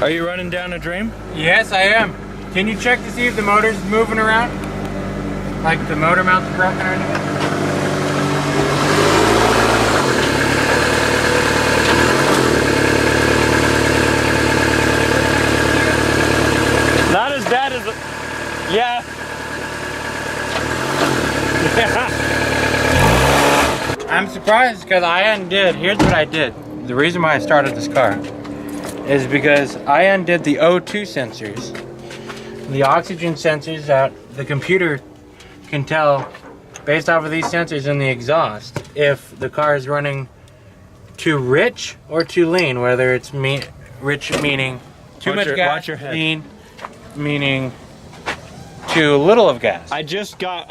Are you running down a dream? Yes, I am. Can you check to see if the motor's moving around? Like the motor mount's broken or anything? Not as bad as... Yeah. I'm surprised because I undid. Here's what I did. The reason why I started this car is because I undid the O2 sensors. The oxygen sensors that the computer can tell based off of these sensors in the exhaust if the car is running too rich or too lean, whether it's rich meaning too much gas, lean meaning too little of gas. I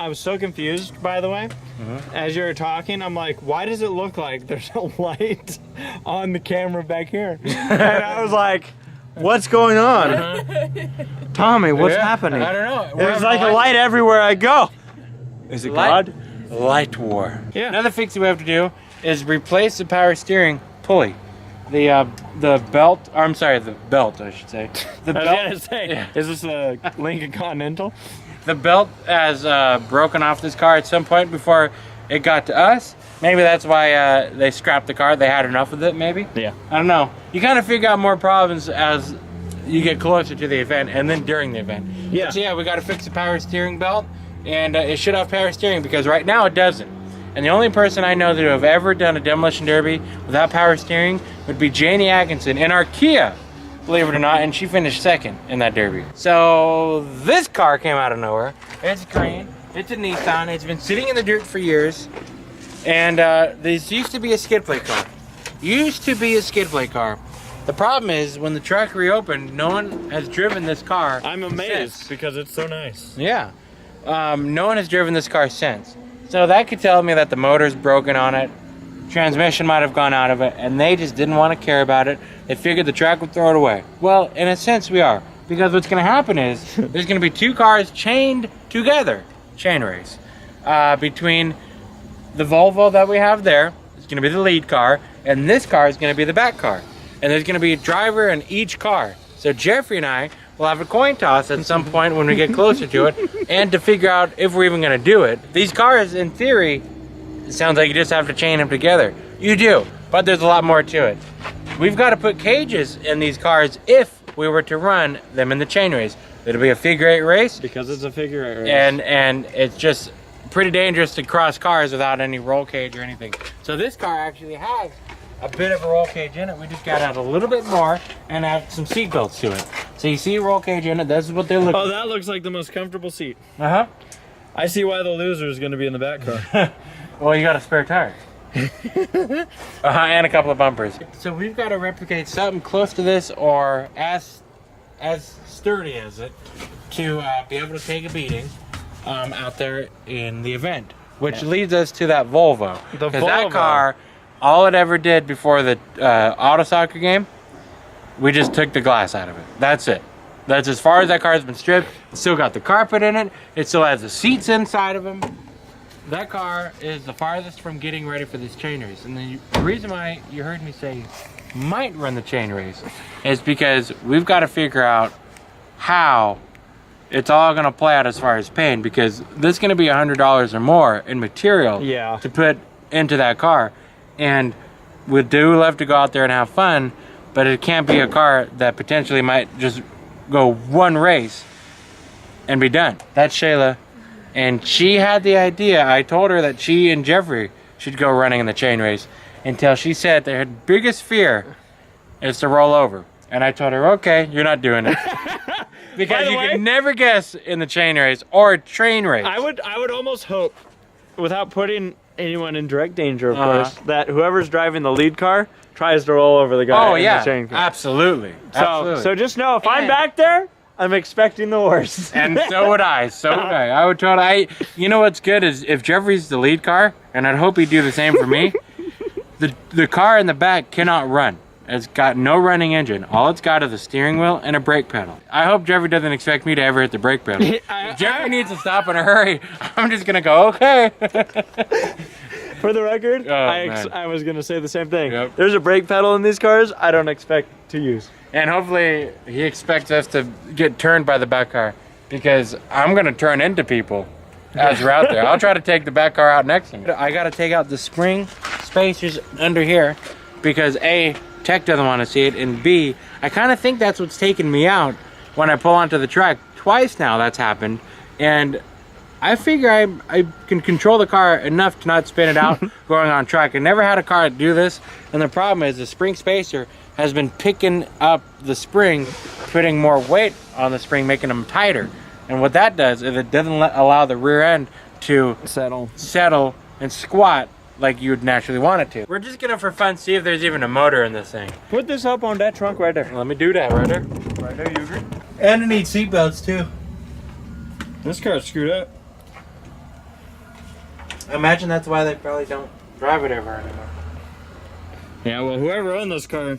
was so confused, by the way. As you were talking, I'm like, why does it look like there's a light on the camera back here? And I was like, what's going on? Tommy, what's happening? I don't know. There's like a light everywhere I go. Is it God? Light war. Yeah. Another fix that we have to do is replace the power steering pulley. The belt, or I'm sorry, the belt, I should say. The belt. I was gonna say, is this a Lincoln Continental? The belt has broken off this car at some point before it got to us. Maybe that's why they scrapped the car. They had enough of it, maybe? Yeah. I don't know. You kind of figure out more problems as you get closer to the event and then during the event. Yeah. But so yeah, we got to fix the power steering belt, and it should have power steering because right now it doesn't. And the only person I know that have ever done a demolition derby without power steering would be Janie Atkinson in our Kia, believe it or not, and she finished second in that derby. So this car came out of nowhere. It's green. It's a Nissan. It's been sitting in the dirt for years. And this used to be a skid plate car. The problem is when the track reopened, no one has driven this car. I'm amazed since. because it's so nice. Yeah. No one has driven this car since. So that could tell me that the motor's broken on it, transmission might have gone out of it, and they just didn't want to care about it. They figured the track would throw it away. Well, in a sense we are. Because what's going to happen is there's going to be two cars chained together, chain race, between the Volvo that we have there. It's going to be the lead car, and this car is going to be the back car. And there's going to be a driver in each car. So Jeffrey and I will have a coin toss at some point when we get closer to it, and to figure out if we're even going to do it. These cars, in theory, it sounds like you just have to chain them together. You do, but there's a lot more to it. We've got to put cages in these cars if we were to run them in the chain race. It'll be a figure 8 race. Because it's a figure 8 race. And it's just pretty dangerous to cross cars without any roll cage or anything. So this car actually has a bit of a roll cage in it. We just got to add a little bit more and add some seat belts to it. So you see a roll cage in it. This is what they're looking. Oh, that looks like the most comfortable seat. Uh-huh. I see why the loser is going to be in the back car. Well, you got a spare tire. And a couple of bumpers. So we've got to replicate something close to this or as sturdy as it to be able to take a beating out there in the event. Which leads us to that Volvo. Because that car, all it ever did before the auto soccer game, we just took the glass out of it. That's it. That's as far as that car has been stripped. It's still got the carpet in it. It still has the seats inside of them. That car is the farthest from getting ready for this chain race. And the reason why you heard me say might run the chain race is because we've got to figure out how it's all going to play out as far as pain, because this is going to be $100 or more in material to put into that car. And we do love to go out there and have fun, but it can't be a car that potentially might just go one race and be done. That's Shayla. And she had the idea. I told her that she and Jeffrey should go running in the chain race until she said their biggest fear is to roll over. And I told her, okay, you're not doing it. Because you can never guess in the chain race or a train race. I would almost hope, without putting anyone in direct danger, of course, that whoever's driving the lead car tries to roll over the guy in the chain car. Absolutely. So just know, if I'm back there, I'm expecting the worst. And so would I. I would totally. You know what's good is if Jeffrey's the lead car, and I'd hope he'd do the same for me, the car in the back cannot run. It's got no running engine. All it's got is a steering wheel and a brake pedal. I hope Jeffrey doesn't expect me to ever hit the brake pedal. If Jeffrey needs to stop in a hurry, I'm just going to go, okay. For the record, Oh, man. I was gonna say the same thing. Yep. There's a brake pedal in these cars I don't expect to use. And hopefully he expects us to get turned by the back car, because I'm gonna turn into people as we're out there. I'll try to take the back car out next to me. I gotta take out the spring spacers under here because A, Tech doesn't want to see it, and B, I kind of think that's what's taking me out when I pull onto the track. Twice now that's happened, and I figure I can control the car enough to not spin it out going on track. I never had a car do this, and the problem is the spring spacer has been picking up the spring, putting more weight on the spring, making them tighter. And what that does is it doesn't allow the rear end to settle and squat like you would naturally want it to. We're just gonna, for fun, see if there's even a motor in this thing. Put this up on that trunk right there. Let me do that right there. Right there, you agree? And it needs seatbelts too. This car's screwed up. Imagine that's why they probably don't drive it ever anymore. Yeah, well, whoever owned this car,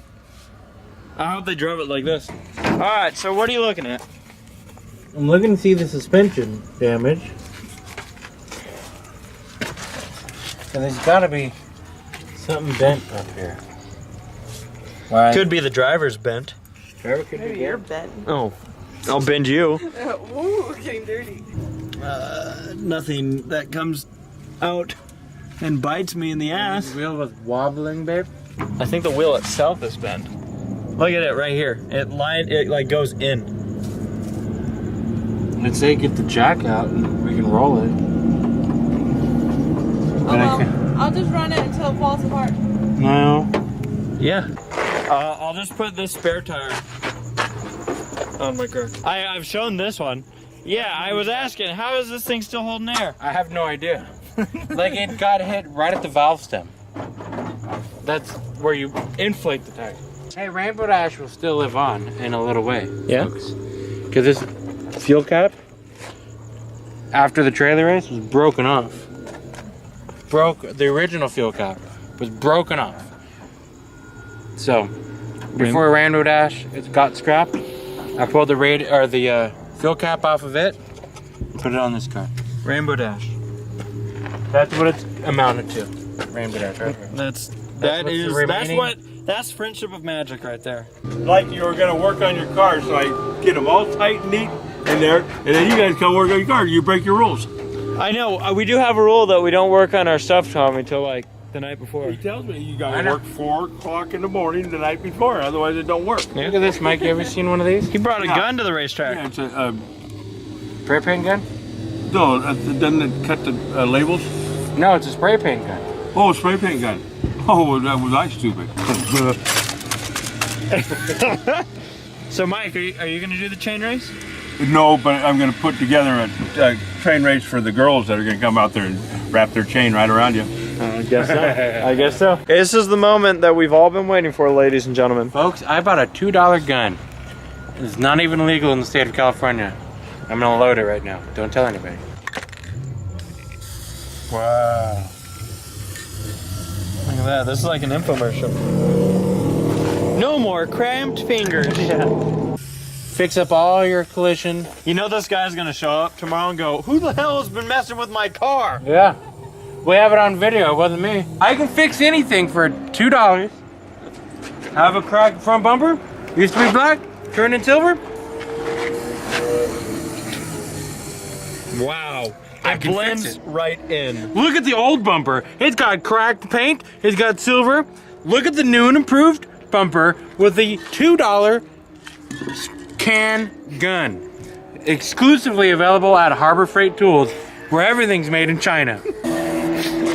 I hope they drove it like this. All right, so what are you looking at? I'm looking to see the suspension damage. And there's gotta be something bent up here. Could be the driver's bent. Driver could Maybe be you're bent. bent. Oh, I'll bend you. Ooh, we're getting dirty. Nothing that comes out and bites me in the ass. The wheel was wobbling, babe. I think the wheel itself is bent. Look at it right here. It like goes in. Let's say get the jack out and we can roll it. Oh, well, I'll just run it until it falls apart. No. Yeah. I'll just put this spare tire on my car. I've shown this one. Yeah, I was asking, how is this thing still holding air? I have no idea. Like it got hit right at the valve stem. That's where you inflate the tire. Hey, Rainbow Dash will still live on in a little way. Yeah? Because this fuel cap, after the trailer race, was broken off. The original fuel cap was broken off. So, before Rainbow Dash it got scrapped, I pulled the fuel cap off of it and put it on this car. Rainbow Dash. That's what it's amounted to. Rainbow Dash, right here. That's friendship of magic right there. Like you were gonna work on your car, so I get them all tight and neat in there, and then you guys come work on your car. You break your rules. I know, we do have a rule that we don't work on our stuff, Tommy, until like the night before. He tells me you gotta work 4 o'clock in the morning the night before, otherwise it don't work. Look at this, Mike. You ever seen one of these? He brought a gun to the racetrack. Yeah, it's a Spray paint gun? no. Doesn't it cut the labels? No, it's a spray paint gun. Oh, spray paint gun. Oh, that was I stupid. So, Mike, are you going to do the chain race? No, but I'm gonna put together a train race for the girls that are gonna come out there and wrap their chain right around you. I guess so. I guess so. This is the moment that we've all been waiting for, ladies and gentlemen. Folks, I bought a $2 gun. It's not even legal in the state of California. I'm gonna load it right now. Don't tell anybody. Wow. Look at that. This is like an infomercial. No more cramped fingers. Yeah. Fix up all your collision. You know this guy's going to show up tomorrow and go, who the hell has been messing with my car? Yeah. We have it on video. It wasn't me. I can fix anything for $2. Have a cracked front bumper. Used to be black. Turned in silver. Wow. I It can blends fix it. right in. Look at the old bumper. It's got cracked paint. It's got silver. Look at the new and improved bumper with the $2 can gun. Exclusively available at Harbor Freight Tools, where everything's made in China.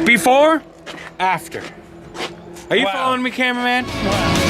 Before, after. Are you following me, cameraman? Wow.